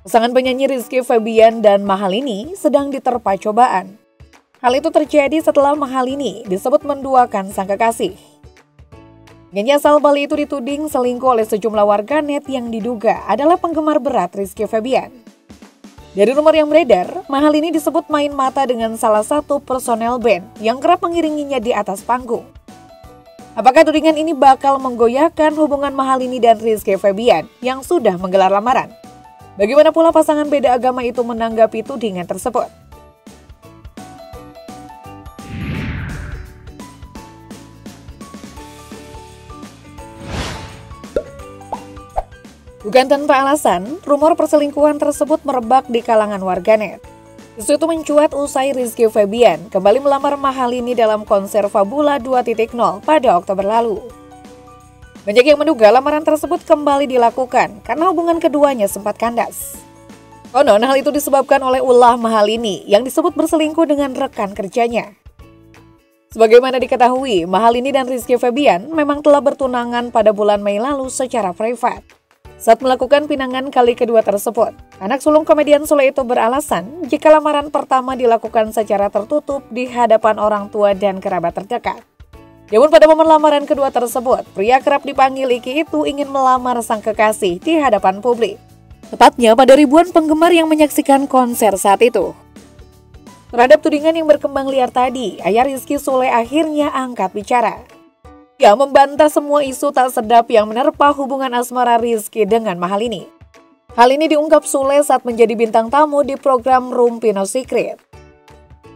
Pasangan penyanyi Rizky Febian dan Mahalini sedang diterpa cobaan. Hal itu terjadi setelah Mahalini disebut menduakan sang kekasih. Penyanyi asal Bali itu dituding selingkuh oleh sejumlah warganet yang diduga adalah penggemar berat Rizky Febian. Dari rumor yang beredar, Mahalini disebut main mata dengan salah satu personel band yang kerap mengiringinya di atas panggung. Apakah tudingan ini bakal menggoyahkan hubungan Mahalini dan Rizky Febian yang sudah menggelar lamaran? Bagaimana pula pasangan beda agama itu menanggapi tudingan tersebut? Bukan tanpa alasan, rumor perselingkuhan tersebut merebak di kalangan warganet. Isu itu mencuat usai Rizky Febian kembali melamar Mahalini dalam konser Fabula 2.0 pada Oktober lalu. Banyak yang menduga lamaran tersebut kembali dilakukan karena hubungan keduanya sempat kandas. Konon hal itu disebabkan oleh ulah Mahalini yang disebut berselingkuh dengan rekan kerjanya. Sebagaimana diketahui, Mahalini dan Rizky Febian memang telah bertunangan pada bulan Mei lalu secara privat. Saat melakukan pinangan kali kedua tersebut, anak sulung komedian Sule itu beralasan jika lamaran pertama dilakukan secara tertutup di hadapan orang tua dan kerabat terdekat. Namun pada momen lamaran kedua tersebut, pria kerap dipanggil Iki itu ingin melamar sang kekasih di hadapan publik. Tepatnya pada ribuan penggemar yang menyaksikan konser saat itu. Terhadap tudingan yang berkembang liar tadi, ayah Rizky Sule akhirnya angkat bicara. Ia membantah semua isu tak sedap yang menerpa hubungan asmara Rizky dengan Mahalini. Hal ini diungkap Sule saat menjadi bintang tamu di program Rumpi No Secret.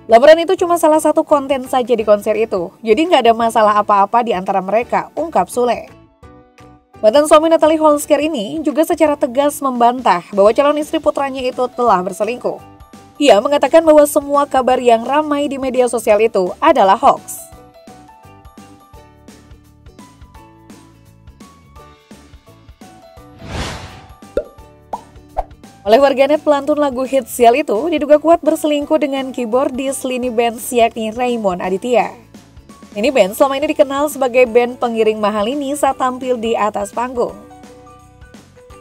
Lamaran itu cuma salah satu konten saja di konser itu, jadi nggak ada masalah apa-apa di antara mereka, ungkap Sule. Mantan suami Natalie Holsker ini juga secara tegas membantah bahwa calon istri putranya itu telah berselingkuh. Ia mengatakan bahwa semua kabar yang ramai di media sosial itu adalah hoax. Oleh warganet, pelantun lagu hits sial itu diduga kuat berselingkuh dengan keyboardis lini band yakni Raymond Aditya. Ini band selama ini dikenal sebagai band pengiring Mahalini saat tampil di atas panggung.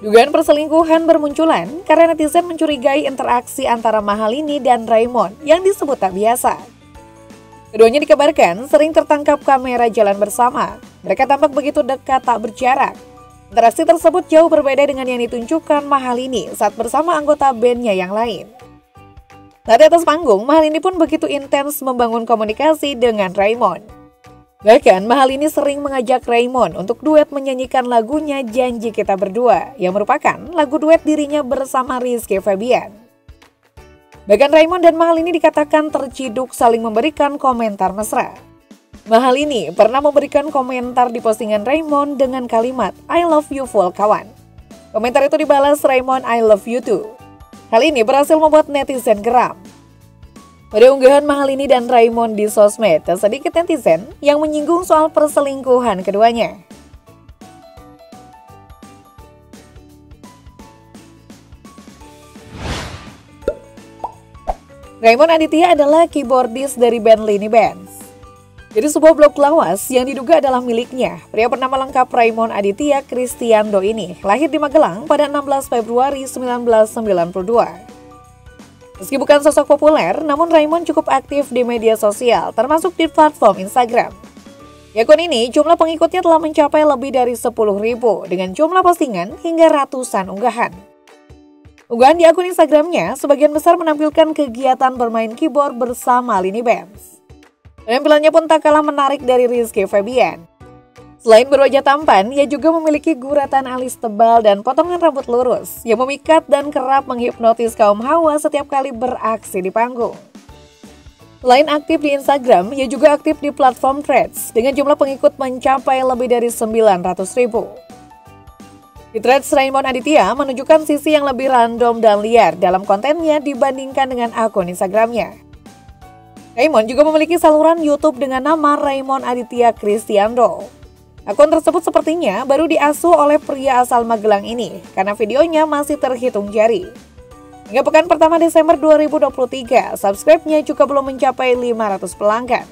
Dugaan perselingkuhan bermunculan karena netizen mencurigai interaksi antara Mahalini dan Raymond yang disebut tak biasa. Keduanya dikabarkan sering tertangkap kamera jalan bersama. Mereka tampak begitu dekat tak berjarak. Interaksi tersebut jauh berbeda dengan yang ditunjukkan Mahalini saat bersama anggota bandnya yang lain. Saat di atas panggung, Mahalini pun begitu intens membangun komunikasi dengan Raymond. Bahkan Mahalini sering mengajak Raymond untuk duet menyanyikan lagunya Janji Kita Berdua, yang merupakan lagu duet dirinya bersama Rizky Febian. Bahkan Raymond dan Mahalini dikatakan terciduk saling memberikan komentar mesra. Mahalini pernah memberikan komentar di postingan Raymond dengan kalimat I love you full kawan. Komentar itu dibalas Raymond I love you too. Hal ini berhasil membuat netizen geram. Pada unggahan Mahalini dan Raymond di sosmed, tak sedikit netizen yang menyinggung soal perselingkuhan keduanya. Raymond Aditya adalah keyboardis dari band Lini Bands. Jadi sebuah blog lawas yang diduga adalah miliknya. Pria bernama lengkap Raymond Aditya Kristiando ini lahir di Magelang pada 16 Februari 1992. Meski bukan sosok populer, namun Raymond cukup aktif di media sosial, termasuk di platform Instagram. Di akun ini, jumlah pengikutnya telah mencapai lebih dari 10.000 dengan jumlah postingan hingga ratusan unggahan. Unggahan di akun Instagramnya sebagian besar menampilkan kegiatan bermain keyboard bersama Lini Bands. Penampilannya pun tak kalah menarik dari Rizky Febian. Selain berwajah tampan, ia juga memiliki guratan alis tebal dan potongan rambut lurus yang memikat dan kerap menghipnotis kaum hawa setiap kali beraksi di panggung. Selain aktif di Instagram, ia juga aktif di platform Threads dengan jumlah pengikut mencapai lebih dari 900.000. Di Threads, Raymond Aditya menunjukkan sisi yang lebih random dan liar dalam kontennya dibandingkan dengan akun Instagramnya. Raymond juga memiliki saluran YouTube dengan nama Raymond Aditya Kristiando. Akun tersebut sepertinya baru diasuh oleh pria asal Magelang ini karena videonya masih terhitung jari. Hingga pekan pertama Desember 2023, subscribe-nya juga belum mencapai 500 pelanggan.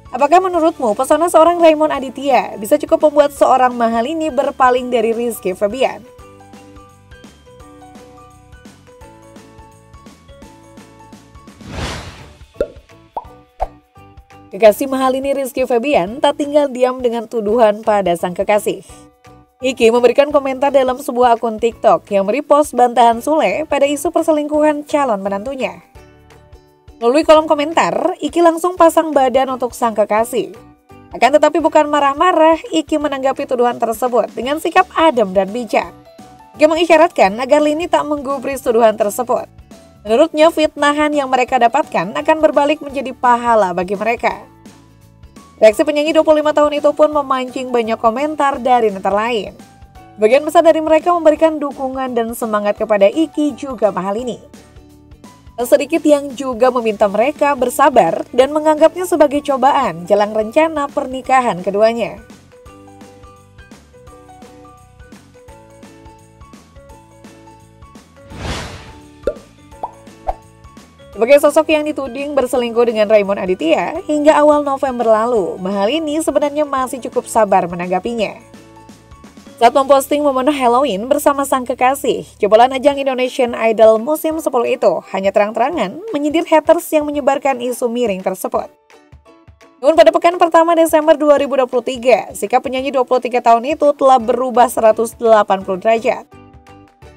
Apakah menurutmu pesona seorang Raymond Aditya bisa cukup membuat seorang Mahalini berpaling dari Rizky Febian? Kekasih Mahalini Rizky Febian tak tinggal diam dengan tuduhan pada sang kekasih. Iki memberikan komentar dalam sebuah akun TikTok yang merepost bantahan Sule pada isu perselingkuhan calon menantunya. Melalui kolom komentar, Iki langsung pasang badan untuk sang kekasih. Akan tetapi bukan marah-marah, Iki menanggapi tuduhan tersebut dengan sikap adem dan bijak. Iki mengisyaratkan agar Lini tak menggubris tuduhan tersebut. Menurutnya, fitnahan yang mereka dapatkan akan berbalik menjadi pahala bagi mereka. Reaksi penyanyi 25 tahun itu pun memancing banyak komentar dari netizen lain. Bagian besar dari mereka memberikan dukungan dan semangat kepada Iki juga Mahalini. Sedikit yang juga meminta mereka bersabar dan menganggapnya sebagai cobaan jelang rencana pernikahan keduanya. Sebagai sosok yang dituding berselingkuh dengan Raymond Aditya, hingga awal November lalu, Mahalini sebenarnya masih cukup sabar menanggapinya. Saat memposting momen Halloween bersama sang kekasih, jebolan ajang Indonesian Idol musim 10 itu hanya terang-terangan menyindir haters yang menyebarkan isu miring tersebut. Namun pada pekan pertama Desember 2023, sikap penyanyi 23 tahun itu telah berubah 180 derajat.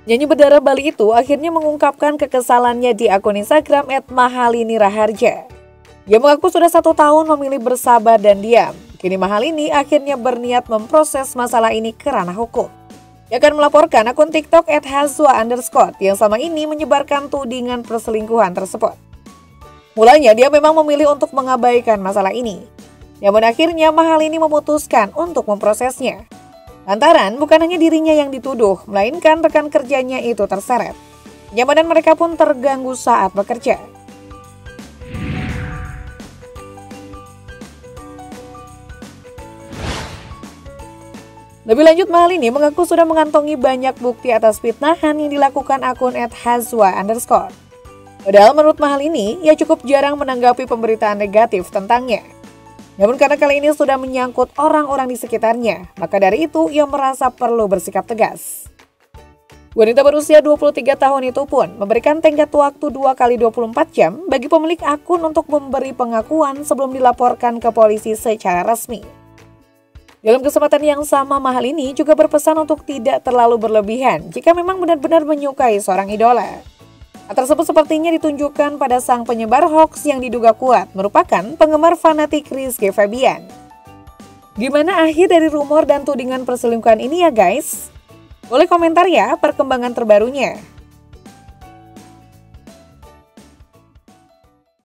Nyanyi berdarah Bali itu akhirnya mengungkapkan kekesalannya di akun Instagram @mahalini_raharja. Dia mengaku sudah 1 tahun memilih bersabar dan diam. Kini Mahalini akhirnya berniat memproses masalah ini ke ranah hukum. Dia akan melaporkan akun TikTok @hazwa_ yang selama ini menyebarkan tudingan perselingkuhan tersebut. Mulanya dia memang memilih untuk mengabaikan masalah ini. Namun akhirnya Mahalini memutuskan untuk memprosesnya. Lantaran bukan hanya dirinya yang dituduh, melainkan rekan kerjanya itu terseret. Kenyamanan mereka pun terganggu saat bekerja. Lebih lanjut, Mahalini mengaku sudah mengantongi banyak bukti atas fitnahan yang dilakukan akun @hazwa_. Padahal menurut Mahalini, ia cukup jarang menanggapi pemberitaan negatif tentangnya. Namun karena kali ini sudah menyangkut orang-orang di sekitarnya, maka dari itu ia merasa perlu bersikap tegas. Wanita berusia 23 tahun itu pun memberikan tenggat waktu 2x24 jam bagi pemilik akun untuk memberi pengakuan sebelum dilaporkan ke polisi secara resmi. Dalam kesempatan yang sama, Mahalini juga berpesan untuk tidak terlalu berlebihan jika memang benar-benar menyukai seorang idola. Hal tersebut sepertinya ditunjukkan pada sang penyebar hoax yang diduga kuat merupakan penggemar fanatik Rizky Febian. Gimana akhir dari rumor dan tudingan perselingkuhan ini ya guys? Boleh komentar ya perkembangan terbarunya.